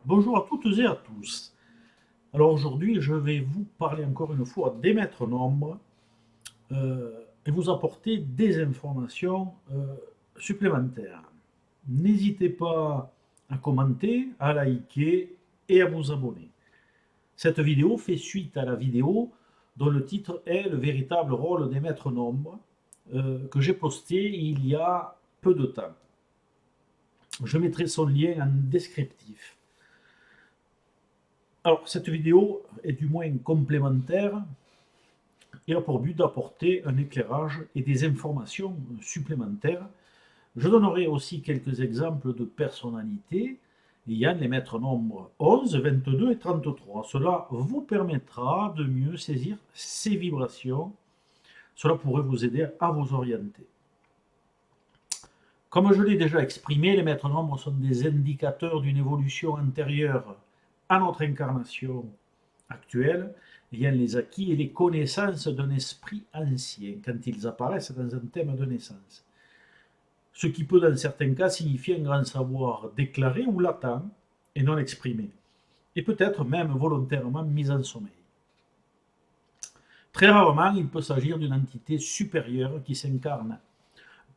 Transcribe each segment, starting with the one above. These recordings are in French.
Bonjour à toutes et à tous. Alors aujourd'hui, je vais vous parler encore une fois des maîtres nombres et vous apporter des informations supplémentaires. N'hésitez pas à commenter, à liker et à vous abonner. Cette vidéo fait suite à la vidéo dont le titre est Le véritable rôle des maîtres nombres que j'ai posté il y a peu de temps. Je mettrai son lien en descriptif. Alors, cette vidéo est du moins complémentaire et a pour but d'apporter un éclairage et des informations supplémentaires. Je donnerai aussi quelques exemples de personnalités ayant les maîtres nombres 11, 22 et 33. Cela vous permettra de mieux saisir ces vibrations. Cela pourrait vous aider à vous orienter. Comme je l'ai déjà exprimé, les maîtres nombres sont des indicateurs d'une évolution antérieure à notre incarnation actuelle, ayant les acquis et les connaissances d'un esprit ancien, quand ils apparaissent dans un thème de naissance. Ce qui peut dans certains cas signifier un grand savoir déclaré ou latent et non exprimé, et peut-être même volontairement mis en sommeil. Très rarement, il peut s'agir d'une entité supérieure qui s'incarne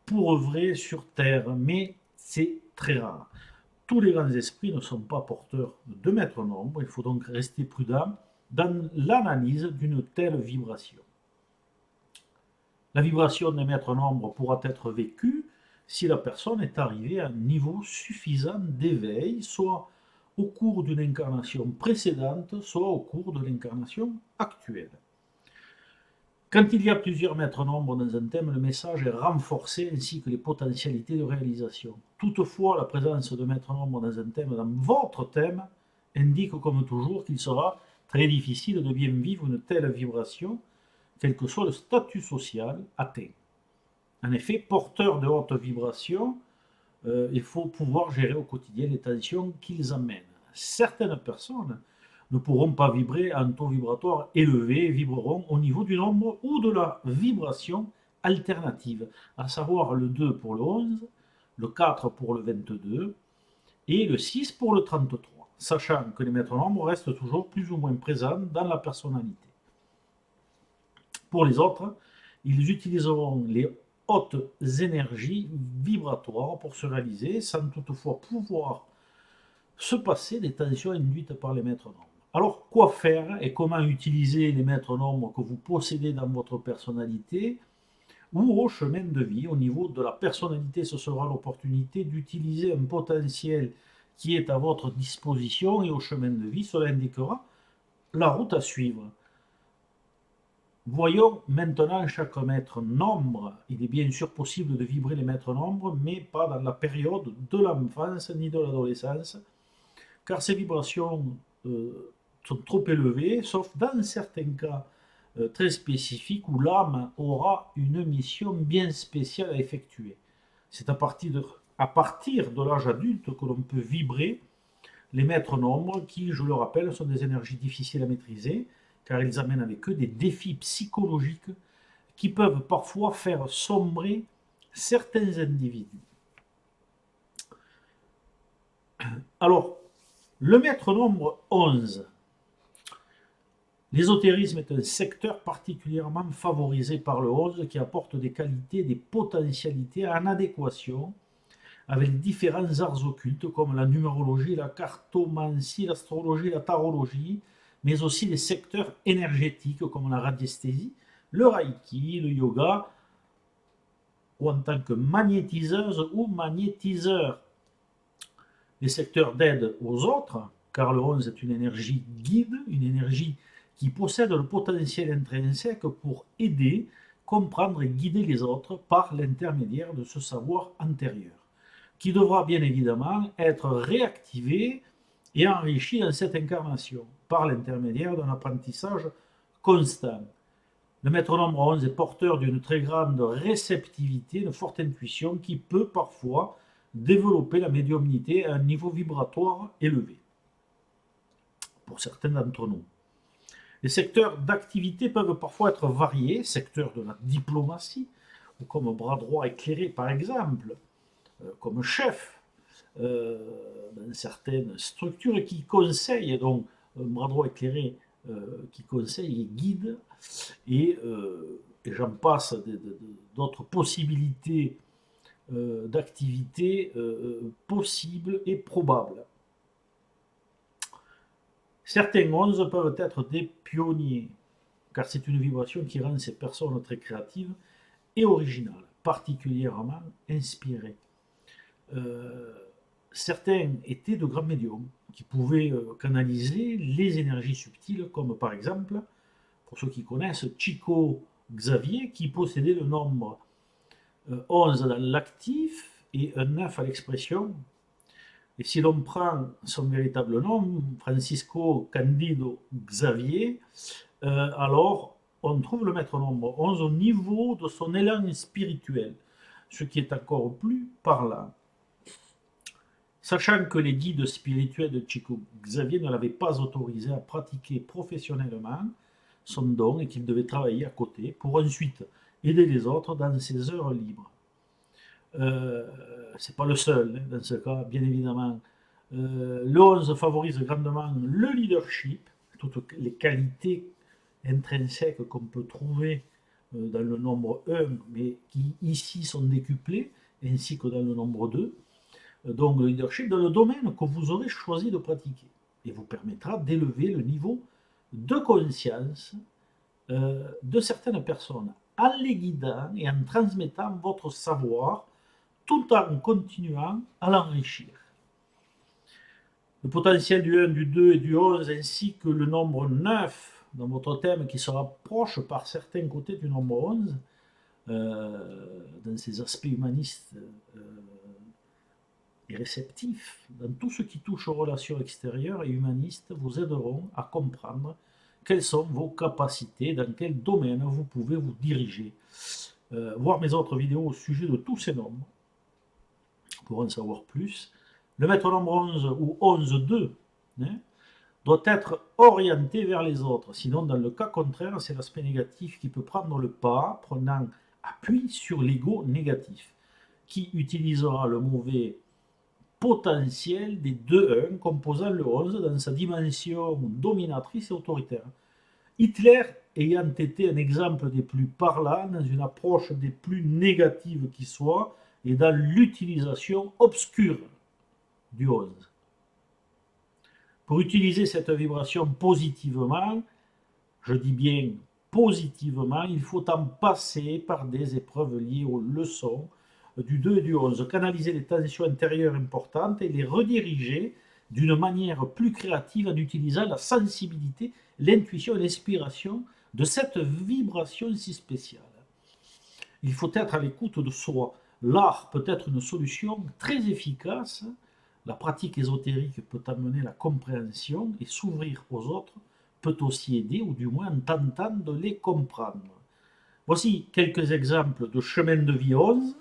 pour œuvrer sur Terre, mais c'est très rare. Tous les grands esprits ne sont pas porteurs de maître nombre, il faut donc rester prudent dans l'analyse d'une telle vibration. La vibration des maîtres nombres pourra être vécue si la personne est arrivée à un niveau suffisant d'éveil, soit au cours d'une incarnation précédente, soit au cours de l'incarnation actuelle. Quand il y a plusieurs maîtres nombres dans un thème, le message est renforcé ainsi que les potentialités de réalisation. Toutefois, la présence de maîtres nombres dans un thème, dans votre thème, indique comme toujours qu'il sera très difficile de bien vivre une telle vibration, quel que soit le statut social atteint. En effet, porteur de haute vibration, il faut pouvoir gérer au quotidien les tensions qu'ils amènent. Certaines personnes ne pourront pas vibrer à un taux vibratoire élevé, vibreront au niveau du nombre ou de la vibration alternative, à savoir le 2 pour le 11, le 4 pour le 22 et le 6 pour le 33, sachant que les maîtres nombres restent toujours plus ou moins présents dans la personnalité. Pour les autres, ils utiliseront les hautes énergies vibratoires pour se réaliser, sans toutefois pouvoir se passer des tensions induites par les maîtres nombres. Alors, quoi faire et comment utiliser les maîtres nombres que vous possédez dans votre personnalité ou au chemin de vie? Au niveau de la personnalité, ce sera l'opportunité d'utiliser un potentiel qui est à votre disposition, et au chemin de vie, cela indiquera la route à suivre. Voyons maintenant chaque maître nombre. Il est bien sûr possible de vibrer les maîtres nombres, mais pas dans la période de l'enfance ni de l'adolescence, car ces vibrations sont trop élevées, sauf dans certains cas très spécifiques où l'âme aura une mission bien spéciale à effectuer. C'est à partir de l'âge adulte que l'on peut vibrer les maîtres nombres qui, je le rappelle, sont des énergies difficiles à maîtriser, car ils amènent avec eux des défis psychologiques qui peuvent parfois faire sombrer certains individus. Alors, le maître nombre 11. L'ésotérisme est un secteur particulièrement favorisé par le 11 qui apporte des qualités, des potentialités en adéquation avec les différents arts occultes comme la numérologie, la cartomancie, l'astrologie, la tarologie, mais aussi les secteurs énergétiques comme la radiesthésie, le reiki, le yoga, ou en tant que magnétiseuse ou magnétiseur. Les secteurs d'aide aux autres, car le 11 est une énergie guide, une énergie qui possède le potentiel intrinsèque pour aider, comprendre et guider les autres par l'intermédiaire de ce savoir antérieur, qui devra bien évidemment être réactivé et enrichi dans cette incarnation par l'intermédiaire d'un apprentissage constant. Le maître nombre 11 est porteur d'une très grande réceptivité, une forte intuition qui peut parfois développer la médiumnité à un niveau vibratoire élevé, pour certains d'entre nous. Les secteurs d'activité peuvent parfois être variés, secteur de la diplomatie, ou comme bras droit éclairé par exemple, comme chef, dans certaines structures qui conseillent, donc un bras droit éclairé qui conseille et guide, et j'en passe d'autres possibilités d'activités possibles et probables. Certains 11 peuvent être des pionniers, car c'est une vibration qui rend ces personnes très créatives et originales, particulièrement inspirées. Certains étaient de grands médiums qui pouvaient canaliser les énergies subtiles, comme par exemple, pour ceux qui connaissent, Chico Xavier, qui possédait le nombre 11 dans l'actif et un 9 à l'expression. Et si l'on prend son véritable nom, Francisco Candido Xavier, alors on trouve le maître nombre 11 au niveau de son élan spirituel, ce qui est encore plus parlant. Sachant que les guides spirituels de Chico Xavier ne l'avaient pas autorisé à pratiquer professionnellement son don et qu'il devait travailler à côté pour ensuite aider les autres dans ses heures libres. C'est pas le seul dans ce cas, bien évidemment. Le 11 favorise grandement le leadership, toutes les qualités intrinsèques qu'on peut trouver dans le nombre 1, mais qui ici sont décuplées, ainsi que dans le nombre 2. Donc le leadership dans le domaine que vous aurez choisi de pratiquer et vous permettra d'élever le niveau de conscience de certaines personnes en les guidant et en transmettant votre savoir tout en continuant à l'enrichir. Le potentiel du 1, du 2 et du 11 ainsi que le nombre 9 dans votre thème qui se rapproche par certains côtés du nombre 11 dans ses aspects humanistes et réceptifs, dans tout ce qui touche aux relations extérieures et humanistes, vous aideront à comprendre quelles sont vos capacités, dans quel domaine vous pouvez vous diriger. Voir mes autres vidéos au sujet de tous ces nombres pour en savoir plus. Le maître nombre 11 ou 11-2 doit être orienté vers les autres. Sinon, dans le cas contraire, c'est l'aspect négatif qui peut prendre le pas, prenant appui sur l'ego négatif, qui utilisera le mauvais potentiel des 2-1 composant le 11 dans sa dimension dominatrice et autoritaire. Hitler ayant été un exemple des plus parlants dans une approche des plus négatives qui soit et dans l'utilisation obscure du 11. Pour utiliser cette vibration positivement, je dis bien positivement, il faut en passer par des épreuves liées aux leçons du 2 et du 11, canaliser les tensions intérieures importantes et les rediriger d'une manière plus créative en utilisant la sensibilité, l'intuition et l'inspiration de cette vibration si spéciale. Il faut être à l'écoute de soi. L'art peut être une solution très efficace. La pratique ésotérique peut amener la compréhension et s'ouvrir aux autres peut aussi aider, ou du moins en tentant de les comprendre. Voici quelques exemples de chemin de vie 11.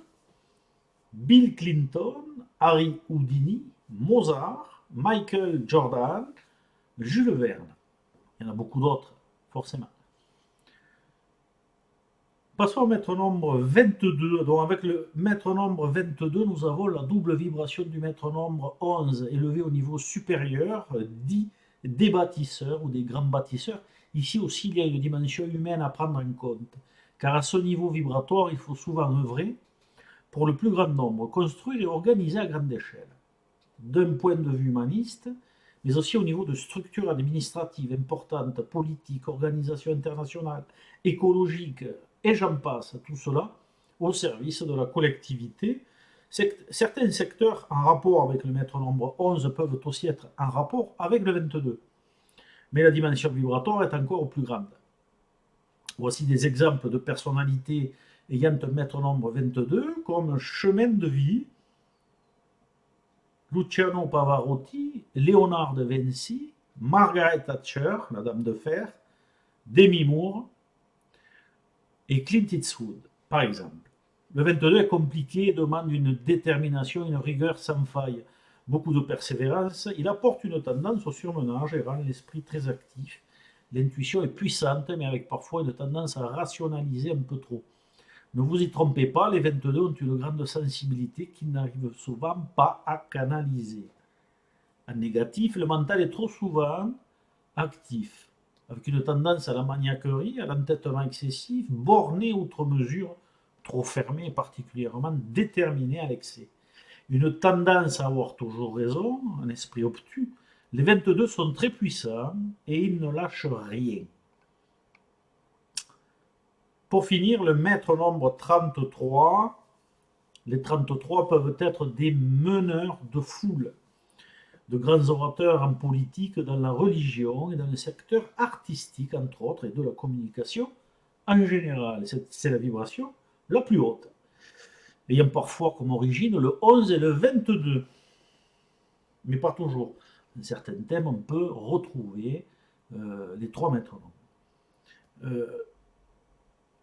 Bill Clinton, Harry Houdini, Mozart, Michael Jordan, Jules Verne. Il y en a beaucoup d'autres, forcément. Passons au maître nombre 22. Donc avec le maître nombre 22, nous avons la double vibration du maître nombre 11 élevé au niveau supérieur, dit des bâtisseurs ou des grands bâtisseurs. Ici aussi, il y a une dimension humaine à prendre en compte, car à ce niveau vibratoire, il faut souvent œuvrer pour le plus grand nombre, construire et organiser à grande échelle, d'un point de vue humaniste, mais aussi au niveau de structures administratives importantes, politiques, organisations internationales, écologiques, et j'en passe, tout cela au service de la collectivité. Certains secteurs en rapport avec le maître nombre 11 peuvent aussi être en rapport avec le 22, mais la dimension vibratoire est encore plus grande. Voici des exemples de personnalités ayant un maître nombre 22 comme chemin de vie: Luciano Pavarotti, Léonard de Vinci, Margaret Thatcher, la Dame de Fer, Demi Moore et Clint Eastwood, par exemple. Le 22 est compliqué et demande une détermination, une rigueur sans faille, beaucoup de persévérance. Il apporte une tendance au surmenage et rend l'esprit très actif. L'intuition est puissante, mais avec parfois une tendance à rationaliser un peu trop. Ne vous y trompez pas, les 22 ont une grande sensibilité qu'ils n'arrivent souvent pas à canaliser. En négatif, le mental est trop souvent actif, avec une tendance à la maniaquerie, à l'entêtement excessif, borné outre mesure, trop fermé et particulièrement déterminé à l'excès. Une tendance à avoir toujours raison, un esprit obtus. Les 22 sont très puissants et ils ne lâchent rien. Pour finir, le maître nombre 33. Les 33 peuvent être des meneurs de foule, de grands orateurs en politique, dans la religion et dans le secteur artistique, entre autres, et de la communication en général. C'est la vibration la plus haute, ayant parfois comme origine le 11 et le 22, mais pas toujours. Dans certains thèmes, on peut retrouver les 3 maîtres nombres.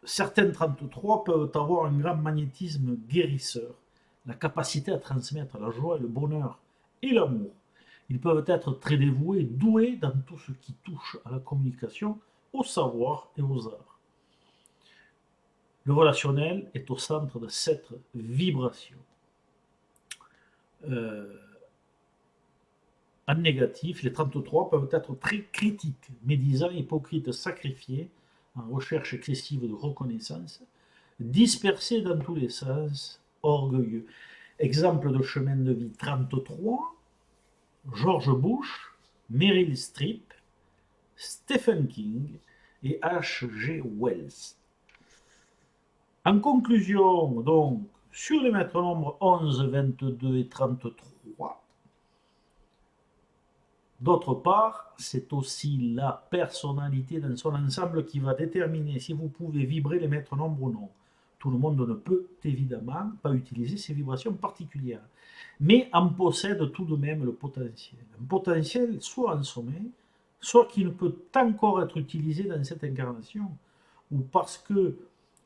Certains 33 peuvent avoir un grand magnétisme guérisseur, la capacité à transmettre la joie, le bonheur et l'amour. Ils peuvent être très dévoués, doués dans tout ce qui touche à la communication, au savoir et aux arts. Le relationnel est au centre de cette vibration. En négatif, les 33 peuvent être très critiques, médisants, hypocrites, sacrifiés, en recherche excessive de reconnaissance, dispersés dans tous les sens, orgueilleux. Exemple de chemin de vie 33, George Bush, Meryl Streep, Stephen King et H.G. Wells. En conclusion, donc, sur les maîtres nombres 11, 22 et 33, d'autre part, c'est aussi la personnalité dans son ensemble qui va déterminer si vous pouvez vibrer les maîtres nombres ou non. Tout le monde ne peut évidemment pas utiliser ces vibrations particulières, mais en possède tout de même le potentiel. Un potentiel soit en sommeil, soit qui ne peut encore être utilisé dans cette incarnation, ou parce que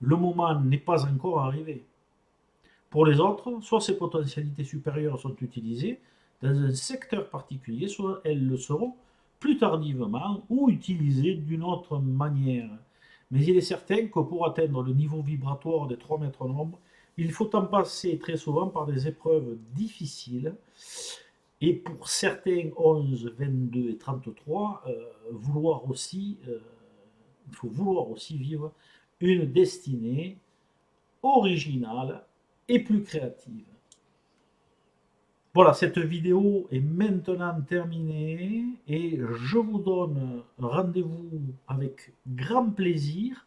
le moment n'est pas encore arrivé. Pour les autres, soit ces potentialités supérieures sont utilisées dans un secteur particulier, soit elles le seront plus tardivement ou utilisées d'une autre manière. Mais il est certain que pour atteindre le niveau vibratoire des 3 maîtres nombres, il faut en passer très souvent par des épreuves difficiles. Et pour certains 11, 22 et 33, il faut vouloir aussi vivre une destinée originale et plus créative. Voilà, cette vidéo est maintenant terminée et je vous donne rendez-vous avec grand plaisir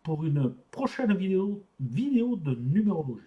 pour une prochaine vidéo de numérologie.